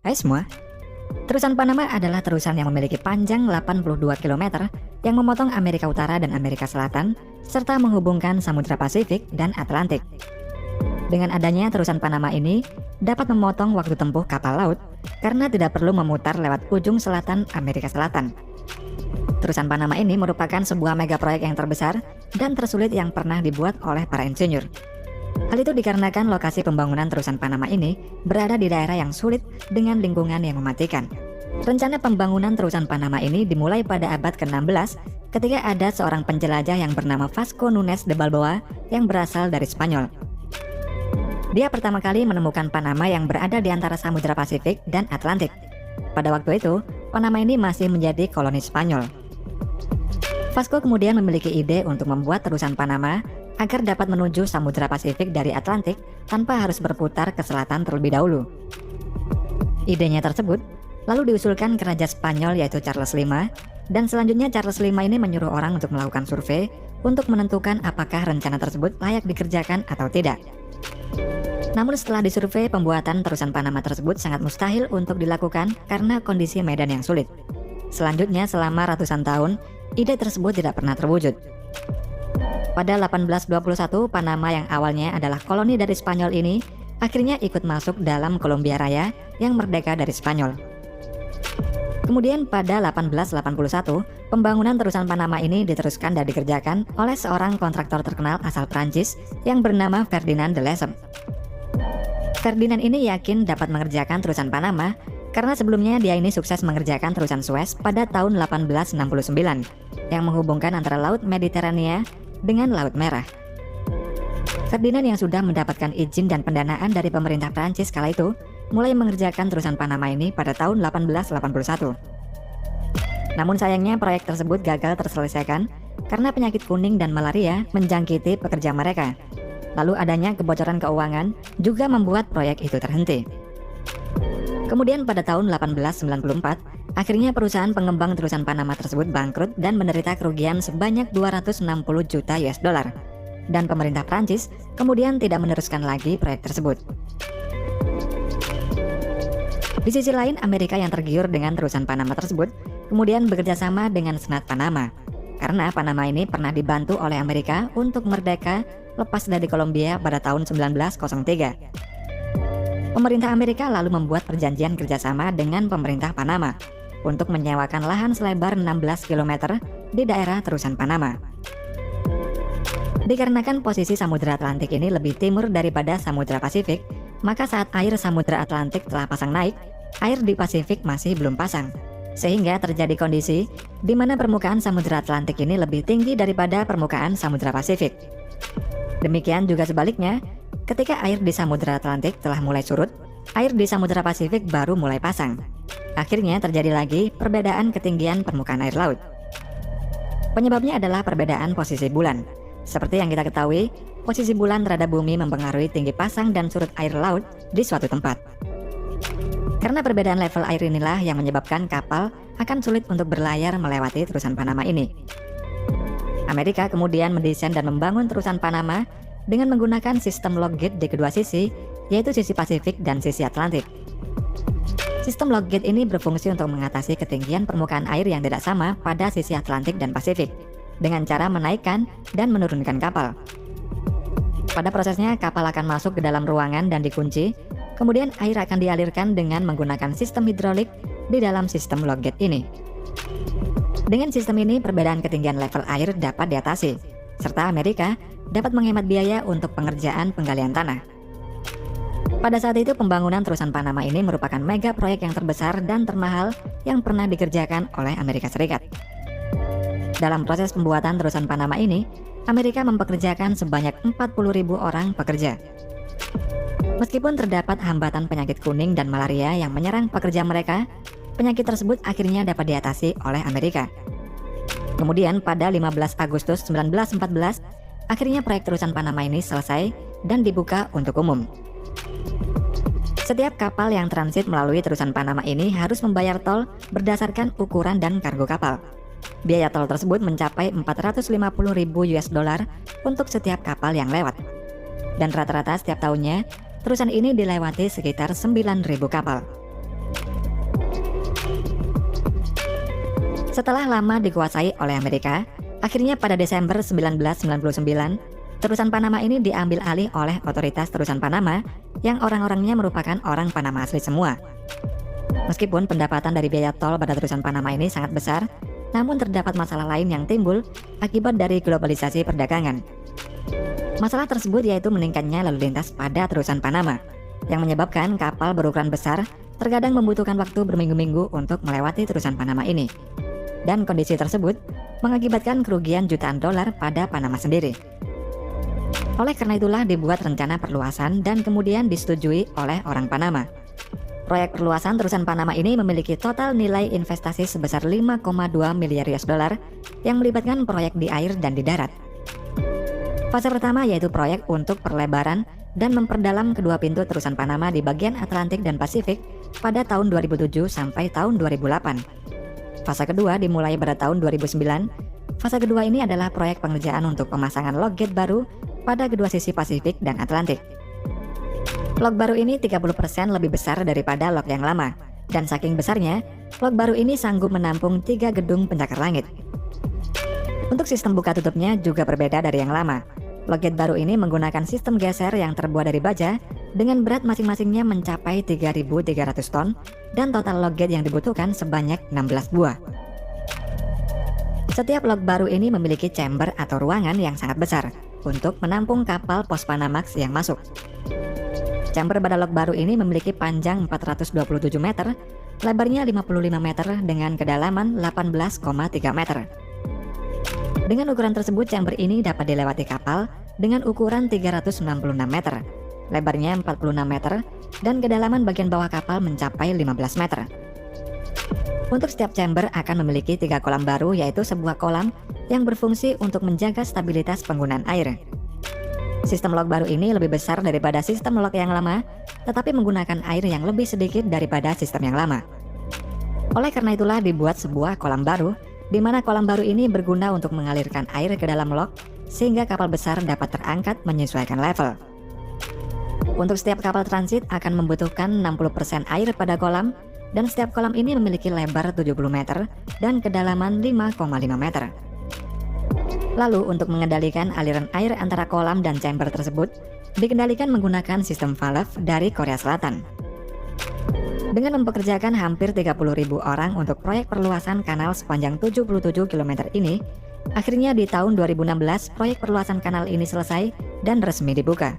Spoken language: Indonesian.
Hai semua, terusan Panama adalah terusan yang memiliki panjang 82 km yang memotong Amerika Utara dan Amerika Selatan, serta menghubungkan Samudra Pasifik dan Atlantik. Dengan adanya terusan Panama ini, dapat memotong waktu tempuh kapal laut karena tidak perlu memutar lewat ujung selatan Amerika Selatan. Terusan Panama ini merupakan sebuah mega proyek yang terbesar dan tersulit yang pernah dibuat oleh para insinyur. Hal itu dikarenakan lokasi pembangunan terusan Panama ini berada di daerah yang sulit dengan lingkungan yang mematikan. Rencana pembangunan terusan Panama ini dimulai pada abad ke-16 ketika ada seorang penjelajah yang bernama Vasco Nunes de Balboa yang berasal dari Spanyol. Dia pertama kali menemukan Panama yang berada di antara Samudra Pasifik dan Atlantik. Pada waktu itu, Panama ini masih menjadi koloni Spanyol. Vasco kemudian memiliki ide untuk membuat terusan Panama agar dapat menuju Samudra Pasifik dari Atlantik tanpa harus berputar ke selatan terlebih dahulu. Idenya tersebut lalu diusulkan ke Raja Spanyol yaitu Charles V, dan selanjutnya Charles V ini menyuruh orang untuk melakukan survei untuk menentukan apakah rencana tersebut layak dikerjakan atau tidak. Namun setelah disurvei, pembuatan terusan Panama tersebut sangat mustahil untuk dilakukan karena kondisi medan yang sulit. Selanjutnya selama ratusan tahun, ide tersebut tidak pernah terwujud. Pada 1821, Panama yang awalnya adalah koloni dari Spanyol ini akhirnya ikut masuk dalam Kolombia Raya yang merdeka dari Spanyol. Kemudian pada 1881, pembangunan terusan Panama ini diteruskan dan dikerjakan oleh seorang kontraktor terkenal asal Prancis yang bernama Ferdinand de Lesseps. Ferdinand ini yakin dapat mengerjakan terusan Panama karena sebelumnya dia ini sukses mengerjakan terusan Suez pada tahun 1869 yang menghubungkan antara Laut Mediterania dengan Laut Merah. Ferdinand yang sudah mendapatkan izin dan pendanaan dari pemerintah Prancis kala itu mulai mengerjakan terusan Panama ini pada tahun 1881. Namun sayangnya proyek tersebut gagal terselesaikan karena penyakit kuning dan malaria menjangkiti pekerja mereka. Lalu adanya kebocoran keuangan juga membuat proyek itu terhenti. Kemudian pada tahun 1894, akhirnya perusahaan pengembang terusan Panama tersebut bangkrut dan menderita kerugian sebanyak 260 juta US dollar. Dan pemerintah Prancis kemudian tidak meneruskan lagi proyek tersebut. Di sisi lain, Amerika yang tergiur dengan terusan Panama tersebut kemudian bekerja sama dengan Senat Panama. Karena Panama ini pernah dibantu oleh Amerika untuk merdeka lepas dari Kolombia pada tahun 1903. Pemerintah Amerika lalu membuat perjanjian kerjasama dengan pemerintah Panama untuk menyewakan lahan selebar 16 km di daerah terusan Panama. Dikarenakan posisi Samudra Atlantik ini lebih timur daripada Samudra Pasifik, maka saat air Samudra Atlantik telah pasang naik, air di Pasifik masih belum pasang. Sehingga terjadi kondisi di mana permukaan Samudra Atlantik ini lebih tinggi daripada permukaan Samudra Pasifik. Demikian juga sebaliknya, ketika air di Samudra Atlantik telah mulai surut, air di Samudra Pasifik baru mulai pasang. Akhirnya terjadi lagi perbedaan ketinggian permukaan air laut. Penyebabnya adalah perbedaan posisi bulan. Seperti yang kita ketahui, posisi bulan terhadap bumi mempengaruhi tinggi pasang dan surut air laut di suatu tempat. Karena perbedaan level air inilah yang menyebabkan kapal akan sulit untuk berlayar melewati terusan Panama ini. Amerika kemudian mendesain dan membangun terusan Panama dengan menggunakan sistem lock gate di kedua sisi, yaitu sisi Pasifik dan sisi Atlantik. Sistem lock gate ini berfungsi untuk mengatasi ketinggian permukaan air yang tidak sama pada sisi Atlantik dan Pasifik, dengan cara menaikkan dan menurunkan kapal. Pada prosesnya, kapal akan masuk ke dalam ruangan dan dikunci, kemudian air akan dialirkan dengan menggunakan sistem hidrolik di dalam sistem lock gate ini. Dengan sistem ini, perbedaan ketinggian level air dapat diatasi, serta Amerika dapat menghemat biaya untuk pengerjaan penggalian tanah. Pada saat itu, pembangunan terusan Panama ini merupakan mega proyek yang terbesar dan termahal yang pernah dikerjakan oleh Amerika Serikat. Dalam proses pembuatan terusan Panama ini, Amerika mempekerjakan sebanyak 40.000 orang pekerja. Meskipun terdapat hambatan penyakit kuning dan malaria yang menyerang pekerja mereka, penyakit tersebut akhirnya dapat diatasi oleh Amerika. Kemudian pada 15 Agustus 1914, akhirnya proyek terusan Panama ini selesai dan dibuka untuk umum. Setiap kapal yang transit melalui terusan Panama ini harus membayar tol berdasarkan ukuran dan kargo kapal. Biaya tol tersebut mencapai 450.000 US dollar untuk setiap kapal yang lewat. Dan rata-rata setiap tahunnya, terusan ini dilewati sekitar 9.000 kapal. Setelah lama dikuasai oleh Amerika, akhirnya pada Desember 1999, terusan Panama ini diambil alih oleh otoritas terusan Panama yang orang-orangnya merupakan orang Panama asli semua. Meskipun pendapatan dari biaya tol pada terusan Panama ini sangat besar, namun terdapat masalah lain yang timbul akibat dari globalisasi perdagangan. Masalah tersebut yaitu meningkatnya lalu lintas pada terusan Panama, yang menyebabkan kapal berukuran besar terkadang membutuhkan waktu berminggu-minggu untuk melewati terusan Panama ini. Dan kondisi tersebut mengakibatkan kerugian jutaan dolar pada Panama sendiri. Oleh karena itulah dibuat rencana perluasan dan kemudian disetujui oleh orang Panama. Proyek perluasan terusan Panama ini memiliki total nilai investasi sebesar 5,2 miliar US dollar yang melibatkan proyek di air dan di darat. Fase pertama yaitu proyek untuk perlebaran dan memperdalam kedua pintu terusan Panama di bagian Atlantik dan Pasifik pada tahun 2007 sampai tahun 2008. Fase kedua dimulai pada tahun 2009. Fase kedua ini adalah proyek pengerjaan untuk pemasangan log gate baru pada kedua sisi Pasifik dan Atlantik. Log baru ini 30% lebih besar daripada log yang lama, dan saking besarnya, log baru ini sanggup menampung 3 gedung pencakar langit. Untuk sistem buka tutupnya juga berbeda dari yang lama. Log gate baru ini menggunakan sistem geser yang terbuat dari baja dengan berat masing-masingnya mencapai 3.300 ton dan total log gate yang dibutuhkan sebanyak 16 buah. Setiap log baru ini memiliki chamber atau ruangan yang sangat besar untuk menampung kapal Post-Panamax yang masuk. Chamber pada log baru ini memiliki panjang 427 meter, lebarnya 55 meter dengan kedalaman 18,3 meter. Dengan ukuran tersebut, chamber ini dapat dilewati kapal dengan ukuran 366 meter, lebarnya 46 meter, dan kedalaman bagian bawah kapal mencapai 15 meter. Untuk setiap chamber akan memiliki 3 kolam baru, yaitu sebuah kolam yang berfungsi untuk menjaga stabilitas penggunaan air. Sistem log baru ini lebih besar daripada sistem log yang lama, tetapi menggunakan air yang lebih sedikit daripada sistem yang lama. Oleh karena itulah dibuat sebuah kolam baru, di mana kolam baru ini berguna untuk mengalirkan air ke dalam log, sehingga kapal besar dapat terangkat menyesuaikan level. Untuk setiap kapal transit akan membutuhkan 60% air pada kolam, dan setiap kolam ini memiliki lebar 70 meter dan kedalaman 5,5 meter. Lalu untuk mengendalikan aliran air antara kolam dan chamber tersebut, dikendalikan menggunakan sistem valve dari Korea Selatan. Dengan mempekerjakan hampir 30.000 orang untuk proyek perluasan kanal sepanjang 77 km ini, akhirnya di tahun 2016 proyek perluasan kanal ini selesai dan resmi dibuka.